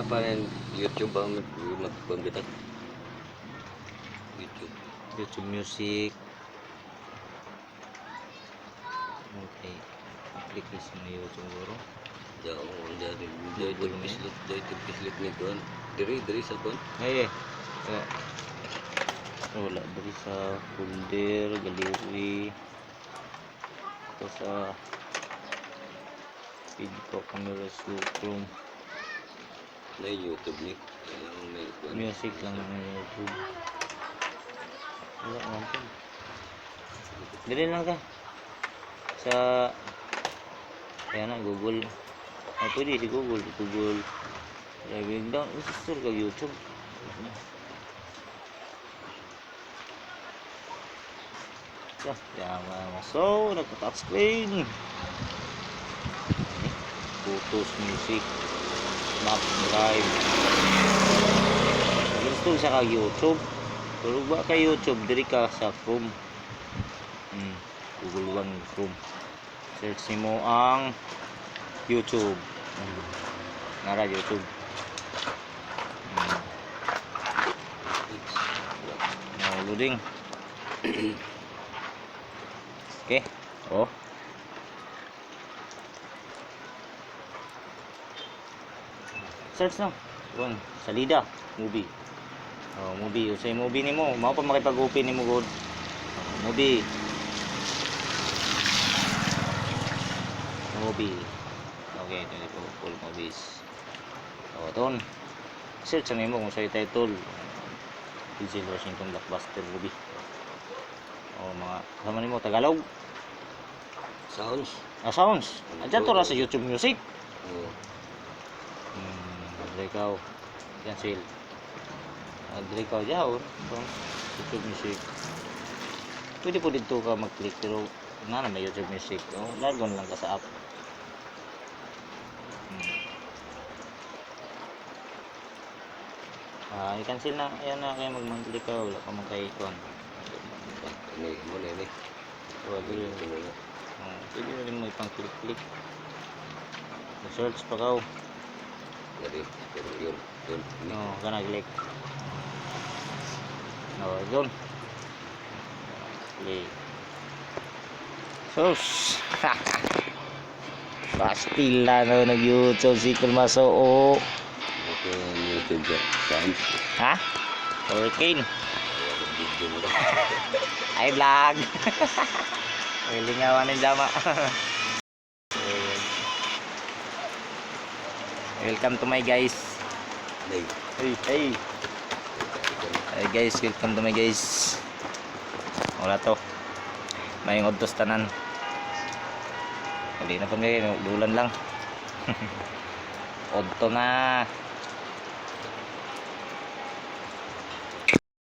Apa yang YouTube banget magpambitat? YouTube. YouTube Music. Okay. Application na YouTube guru. Jauh dari Google Bislit, Bislit ni kon. Diri sa kon. Ay. Wala dari sa folder, gallery. Ito sa video camera Chrome. Na YouTube ni. Music lang ng YouTube. Wala naman po. Dili lang ka. Sa kaya na Google. Pwede si Google. Driving down. Install ka YouTube. So, nagka-touchscreen. Photos, music, map, drive. Install sa kag YouTube. Pero ba ka YouTube, diri ka sa Chrome. Google One Chrome. Search mo ang YouTube. Nara YouTube. Loading. Okay. Oh. Search na. One. Salida. Movie. Oh, movie. Usay movie ni mo. Mao pa makipag-open ni mo god. Movie. Okay, ito po. Full movies. Oh, ito. Search na mo kung sa'yo title. Denzel Washington blockbuster movie. Oh, mga kasama ni mo Tagalog. Sounds. Sounds. Andiyan to ra sa YouTube Music. Oo. Ikaw. Cancel. Dili ka diyan from YouTube Music. Pwede po dito ka mag-click pero na may YouTube Music. Oh, lagon lang ka sa app. I-cancel na. Ayan na kaya mag-monthly ka. Wala ka magka-icon. Ini mo na ini. Pwede na rin mo ipang-click. Search pa ka. Jadi yun. No, ka nag-click. No, yun. Okay. Sus. Pastila na nag-YouTube si Kulmaso. Ito YouTube sounds. Ha? Hurricane. Video mo. Ay vlog. Lingawan ng jama. Welcome to my guys. Hey guys, welcome to my guys. Wala to. Mayong odtos tanan. Hindi na pa may dulan lang. Odto na.